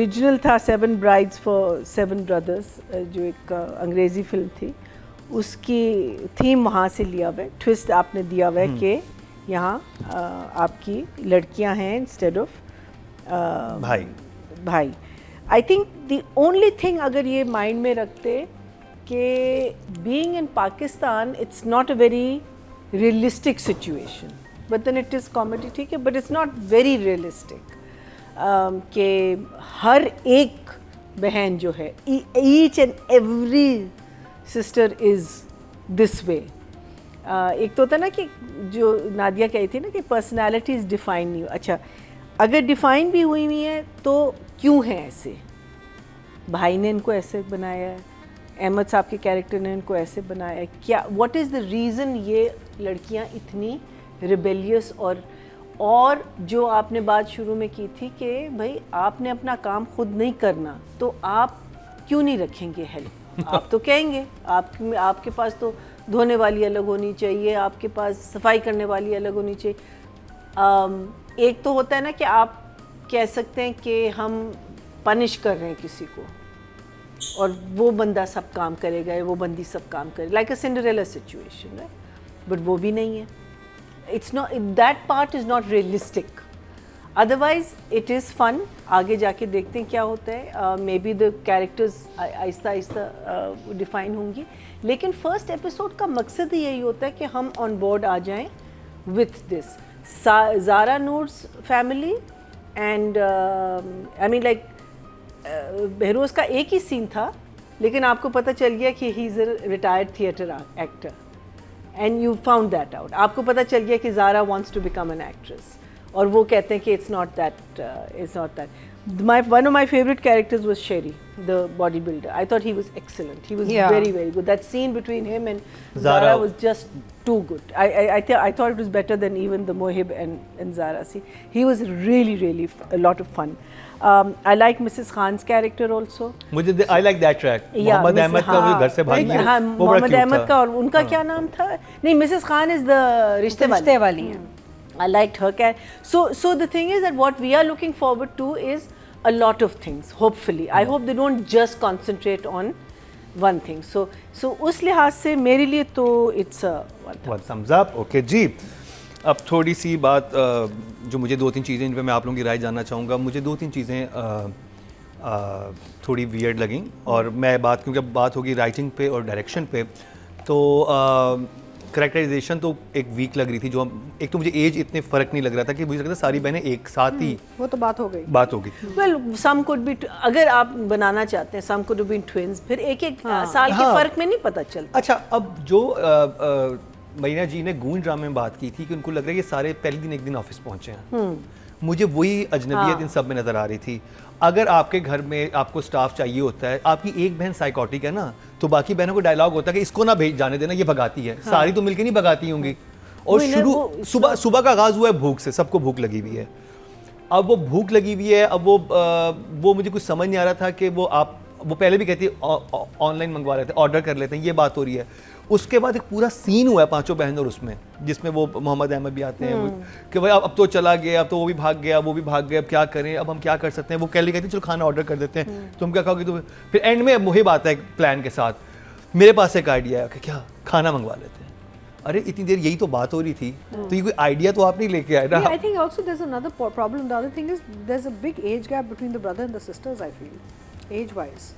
Original था seven brides for seven brothers, जो एक अंग्रेज़ी फिल्म थी, उसकी थीम वहाँ से लिया हुआ है। ट्विस्ट आपने दिया हुआ है कि यहाँ आपकी लड़कियाँ हैं इंस्टेड ऑफ भाई। I think the only thing, अगर ये माइंड में रखते कि being in Pakistan it's not a very realistic situation, but then it is comedy, ठीक है, but it's not very realistic कि हर एक बहन जो है, each and every sister is this way. एक तो होता है ना कि जो नादिया कही थी ना कि पर्सनालिटीज़ डिफ़ाइन नहीं हो, अच्छा अगर डिफ़ाइन भी हुई हुई हैं तो क्यों हैं ऐसे? भाई ने इनको ऐसे बनाया है, अहमद साहब के कैरेक्टर ने इनको ऐसे बनाया है, क्या व्हाट इज़ द रीज़न ये लड़कियां इतनी रिबेलियस? और जो आपने बात शुरू में की थी कि भाई आपने अपना काम खुद नहीं करना तो आप क्यों नहीं रखेंगे हेल्प? आप तो कहेंगे आपके पास तो धोने वाली अलग होनी चाहिए, आपके पास सफाई करने वाली अलग होनी चाहिए। एक तो होता है ना कि आप कह सकते हैं कि हम पनिश कर रहे हैं किसी को और वो बंदा सब काम करेगा, वो बंदी सब काम करेगा, like a Cinderella situation, right? But वो भी नहीं है। It's not, that part is not realistic. Otherwise it is fun. आगे जाके देखते हैं क्या होता है। May be the characters Aahista Aahista define होंगी, लेकिन फर्स्ट एपिसोड का मकसद ही यही होता है कि हम ऑन बोर्ड आ जाएं with this Zara Noor's family and I mean like Behroz का एक ही सीन था, लेकिन आपको पता चल गया कि he is a retired theatre actor and you found that out. आपको पता चल गया कि Zara wants to become an actress और वो कहते हैं कि it's not that. One of my favorite characters was Sherry, the bodybuilder. I thought he was excellent. He was very, very good. That scene between him and Zara was just too good. I thought it was better than even the Mohib and Zara. See, he was really a lot of fun. I like Mrs. Khan's character also. मुझे I like that track. Mohammad Ahmad का वो घर से भागी है, हाँ, वो बड़ा मोहम्मद अहमद का, और उनका क्या नाम था? नहीं, Mrs. Khan is the रिश्ते वाली हैं. I liked her character. So the thing is that what we are looking forward to is a lot of things. Hopefully, I hope they don't just concentrate on one thing. So उस लिहाज से मेरे लिए तो it's a one thumbs up. Okay जी. अब थोड़ी सी बात जो मुझे दो तीन चीज़ें जिन पर मैं आप लोगों की राय जानना चाहूँगा। मुझे दो तीन चीज़ें थोड़ी वियर्ड लगी, और मैं बात क्योंकि अब बात होगी राइटिंग पे और डायरेक्शन पे, तो करैक्टराइजेशन तो एक वीक लग रही थी। जो एक तो मुझे एज इतने फ़र्क नहीं लग रहा था कि मुझे लगता था सारी बहनें एक साथ ही, वो तो बात हो गई। Well, some could be, अगर आप बनाना चाहते हैं some could have been twins, फिर एक साल के फ़र्क में नहीं पता चलता। अच्छा, अब जो मरीना जी ने गूंज ड्रामे में बात की थी कि उनको लग रहा है कि सारे पहले दिन एक दिन ऑफिस पहुंचे हैं, मुझे वही अजनबियत इन सब में नज़र आ रही थी। अगर आपके घर में आपको स्टाफ चाहिए होता है, आपकी एक बहन साइकोटिक है ना, तो बाकी बहनों को डायलॉग होता है कि इसको ना भेज जाने देना, ये भगाती है। सारी तो मिलके नहीं भगाती होंगी। और शुरू सुबह का आगाज़ हुआ है भूख से, सबको भूख लगी हुई है। अब वो भूख लगी हुई है, अब वो मुझे कुछ समझ नहीं आ रहा था कि वो पहले भी कहती है ऑनलाइन मंगवा लेते हैं, ऑर्डर कर लेते हैं, ये बात हो रही है। उसके बाद एक पूरा सीन हुआ है पांचों बहनों, और उसमें जिसमें वो मोहम्मद अहमद भी आते हैं कि भाई अब तो चला गया, अब तो वो भी भाग गया, वो भी भाग गया, अब क्या करें, अब हम क्या कर सकते हैं। वो कहती है चलो खाना ऑर्डर कर देते हैं, तुम क्या कहोगे? तो फिर एंड में मुहिब आता है प्लान के साथ, मेरे पास एक आइडिया है कि क्या खाना मंगवा लेते हैं। अरे इतनी देर यही तो बात हो रही थी, तो ये कोई आइडिया तो आप नहीं लेके आए ना। I think also there's another problem. The other thing is there's a big age gap between the brother and the sisters. I feel age wise,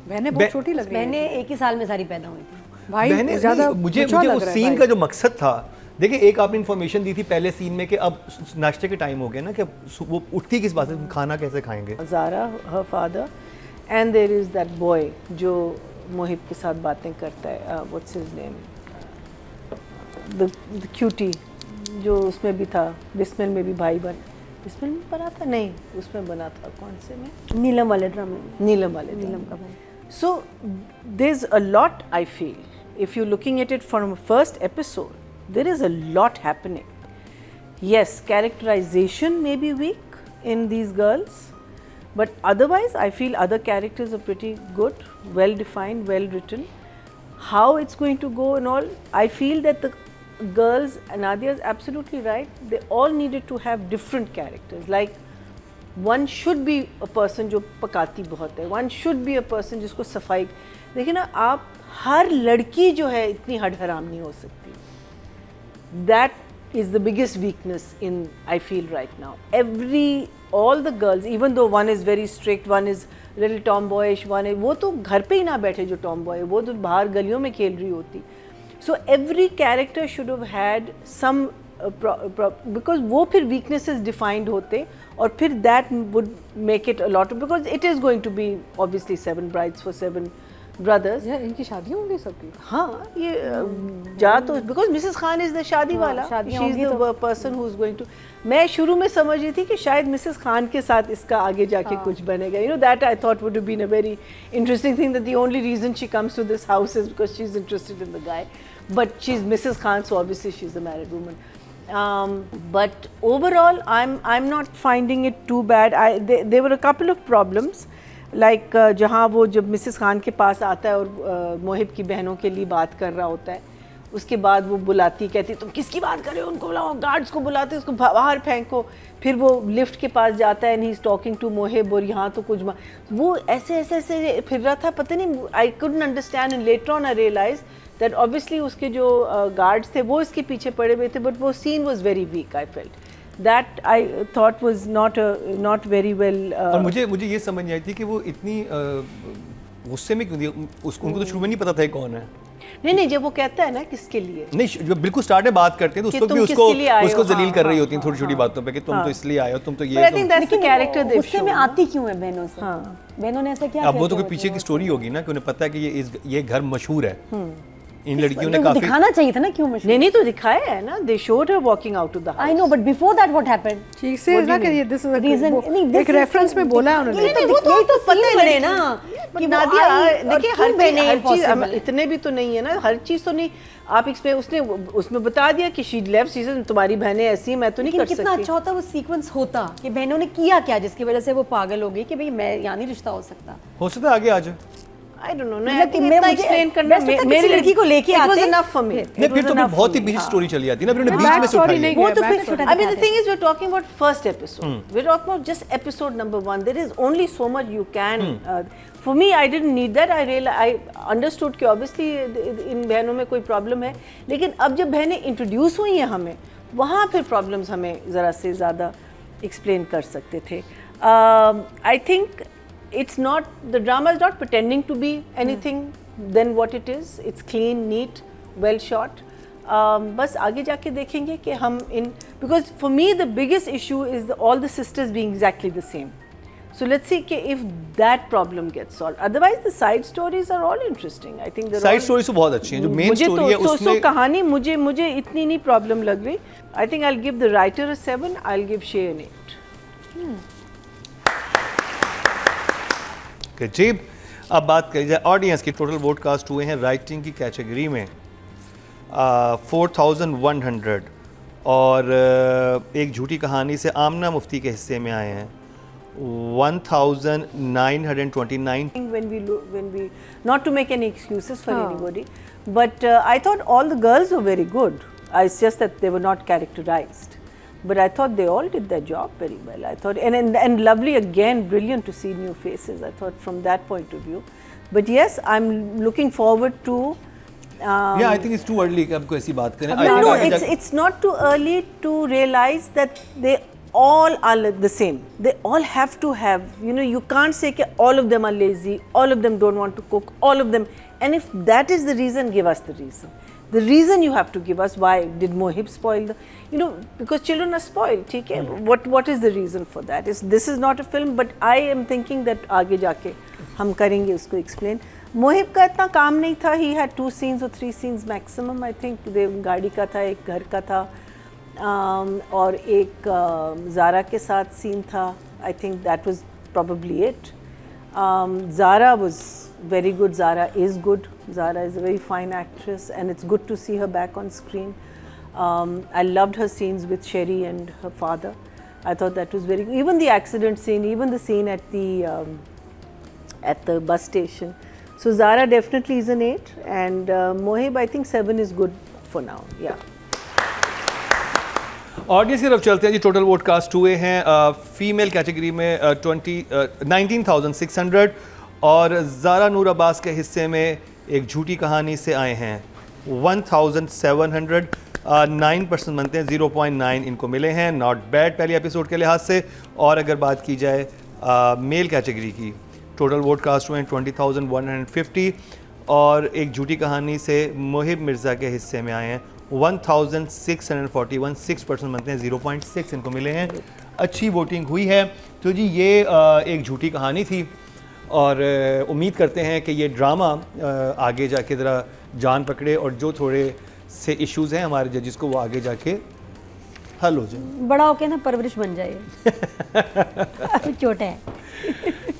बहनें बहुत छोटी लग रही हैं। बहनें एक ही साल में सारी पैदा हुई थी। भाई ज़्यादा मुझे उस सीन का जो मकसद था, देखिए एक आपने इन्फॉर्मेशन दी थी पहले सीन में कि अब नाश्ते के टाइम हो गया ना, कि वो उठती किस बात से, खाना कैसे खाएंगे। Zaara, her father, and there is that boy जो मोहिब के साथ बातें करता है, what's his name, the cutie जो उसमें भी था, बिस्मिल में भी भाई बिस्मिल में बना था, नहीं उसमें बना था, कौन से में, नीलम वाले ड्रामे में, नीलम का भाई। So there's a lot, I feel, if you're looking at it from a first episode, there is a lot happening. Yes, characterization may be weak in these girls, but otherwise I feel other characters are pretty good, well defined, well written. How it's going to go and all, I feel that the girls, and Nadia is absolutely right, they all needed to have different characters. Like one should be a person जो पकाती बहुत है, one should be a person जिसको सफाई, देखिए ना आप हर लड़की जो है इतनी हड हराम नहीं हो सकती. That is the biggest weakness in, I feel, right now. All the girls, even though one is very strict, one is little tomboyish, one is, वो तो घर पे ही ना बैठे जो tomboy है, वो तो बाहर गलियों में खेल रही होती. So every character should have had some because वो फिर weaknesses defined होते और फिर that would make it a lot of, because it is going to be obviously 7 brides for 7 brothers. यार इनकी शादी होंगी सबकी. हाँ ये जा तो because Mrs. Khan is the शादी वाला, शादियाँ she is होंगी the person who is going to. मैं शुरू में समझ रही थी कि शायद मिसेस खान के साथ इसका आगे जाके कुछ बनेगा. You know, that I thought would have been a very interesting thing, that the only reason she comes to this house is because she's interested in the guy. But she's Mrs. Khan, so obviously she's a married woman. But overall, I'm not finding it too bad. There were a couple of problems. Like जहाँ वो जब Mrs Khan के पास आता है और मोहिब की बहनों के लिए बात कर रहा होता है, उसके बाद वो बुलाती, कहती तुम किसकी बात कर रहे हो, उनको बुलाओ, गार्ड्स को बुलाते, उसको बाहर फेंको. फिर वो लिफ्ट के पास जाता है and he is talking to Mohib, और यहाँ तो कुछ वो ऐसे फिर रहा था, पता नहीं, I couldn't understand. And later on I realise that obviously उसके जो गार्ड्स थे वो इसके पीछे पड़े हुए थे, बट वो scene was very weak. I felt that I thought was not very well. और मुझे ये समझ नहीं आई थी कि वो इतनी गुस्से में क्यों थी. उनको तो शुरू में नहीं पता था कौन है. नहीं जब वो कहता है ना किसके लिए, नहीं जब बिल्कुल स्टार्ट में बात करते हैं तो उसको भी उसको जलील कर रही होती हैं छोटी छोटी बातों पे कि तुम तो इसलिए आए हो, तुम तो ये. I think that's the character they गुस्से में आती क्यों है बहनों से? बहनों ने ऐसा क्या किया? अब वो तो कोई पीछे की स्टोरी होगी ना कि उन्हें पता है कि ये घर मशहूर है. इन लड़कियों ने तो काफी दिखाना चाहिए था ना क्यों मशहूर. नहीं तो दिखाया है ना, they showed her walking out of the house. I know, but before that what happened? She says ना कि this is a Reason, नहीं, एक रेफरेंस में बोला है उन्होंने. यही तो पता है बने ना कि नादिया, देखिए हर चीज इतने भी तो नहीं है ना, हर चीज तो नहीं आप उसमें बता दिया कि शी लेफ्ट, शी सेड तुम्हारी बहनें ऐसी हैं, मैं तो नहीं कर सकती. कितना अच्छा होता वो सीक्वेंस होता कि बहनों ने किया क्या जिसकी वजह से वो पागल हो गई कि भाई मैं यहाँ नहीं रिश्ता हो सकता आगे आ जाए. I don't know. I think इतना explain करना मेरी लड़की को लेके आते. It was enough for me. नहीं फिर तो बहुत ही बीच स्टोरी चली जाती है ना, फिर उन्हें बीच में से उठाई. वो तो फिर I mean the thing is we're talking about first episode. We're talking about just episode number 1. There is only so much you can. For me, I didn't need that. I understood कि obviously इन बहनों में कोई problem है, लेकिन अब जब बहनें introduce हुई हैं हमें, वहाँ फिर problems हमें ज़रा से ज़्यादा explain कर सकते थे. I think it's not, the drama is not pretending to be anything than what it is. It's clean, neat, well shot. बस आगे जाके देखेंगे कि हम because for me the biggest issue is all the sisters being exactly the same. So let's see if that problem gets solved. Otherwise the side stories are all interesting. I think side stories तो बहुत अच्छी हैं. जो main story है उसमें कहानी मुझे इतनी नहीं problem लग रही. I think I'll give the writer a 7. I'll give Shay an 8. जी अब बात करी जाए ऑडियंस की. टोटल वोट कास्ट हुए हैं राइटिंग की कैटेगरी में 4100 और एक झूठी कहानी से आमना मुफ्ती के हिस्से में आए हैं 1929. When we not to make any excuses for anybody, but I thought all the girls were very good. It's just that they were not characterized. But I thought they all did their job very well. I thought, and lovely again, brilliant to see new faces. I thought from that point of view. But yes, I'm looking forward to. Yeah, I think it's too early कि आपको ऐसी बात करें. No, it's not too early to realize that they all are the same. They all have to have. You can't say that all of them are lazy, all of them don't want to cook, all of them. And if that is the reason, give us the reason. The reason you have to give us, why did Mohib spoil the, because children are spoiled, ठीक है? What is the reason for that? This is not a film, but I am thinking that आगे जाके हम करेंगे उसको explain. Mohib का इतना काम नहीं था. He had 2 scenes or 3 scenes maximum. I think गाड़ी का था, एक घर का था, और एक ज़ारा के साथ scene था. I think that was probably it. Zara was very good. Zara is good. Zara is a very fine actress, and it's good to see her back on screen. I loved her scenes with Sherry and her father. I thought that was very good. Even the accident scene, even the scene at the bus station. So Zara definitely is an 8, and Mohib I think 7 is good for now. Yeah. Audience की तरफ चलते हैं जी। Total vote cast हुए हैं female category में 19,600 और ज़ारा नूर अब्बास के हिस्से में एक झूठी कहानी से आए हैं 1,700। 9% बनते हैं, 0.9 इनको मिले हैं। नॉट बैड पहले एपिसोड के लिहाज से। और अगर बात की जाए मेल कैटेगरी की, टोटल वोट कास्ट हुए हैं 20,150 और एक झूठी कहानी से मोहिब मिर्ज़ा के हिस्से में आए हैं 1,641। 6% बनते हैं, 0.6 इनको मिले हैं। अच्छी वोटिंग हुई है। तो जी ये एक झूठी कहानी थी और उम्मीद करते हैं कि ये ड्रामा आगे जाके ज़रा जान पकड़े और जो थोड़े से इश्यूज़ हैं हमारे जजिस को वो आगे जाके हल हो जाए, बड़ा होके ना परवरिश बन जाए। अभी छोटा है।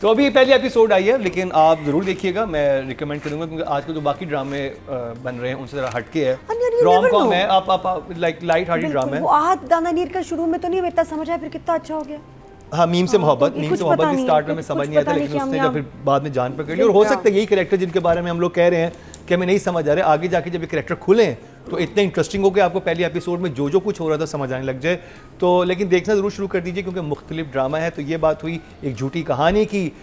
तो अभी पहली एपिसोड आई है, लेकिन आप ज़रूर देखिएगा। मैं रिकमेंड करूँगा क्योंकि आजकल जो बाकी ड्रामे बन रहे हैं उनसे ज़रा हटके है। रॉम कॉम है, आप लाइक लाइट हार्टेड ड्रामा है। वो आहत दानानीर का शुरू में तो नहीं इतना समझ आया, फिर कितना अच्छा हो गया। हाँ, मीम से मोहब्बत, तो मीम कुछ से मोहब्बत पता की नहीं, स्टार्ट में समझ नहीं आता, लेकिन उसने जब फिर बाद में जान पकड़ ली। और हो सकता है यही कैरेक्टर जिनके बारे में हम लोग कह रहे हैं कि हमें नहीं समझ आ रहे, आगे जाके जब ये कैरेक्टर खुलें तो इतने इंटरेस्टिंग हो कि आपको पहले एपिसोड में जो कुछ हो रहा था समझ आने लग जाए। तो लेकिन देखना ज़रूर शुरू कर दीजिए क्योंकि मुख्तलिफ ड्रामा है। तो ये बात हुई एक झूठी कहानी की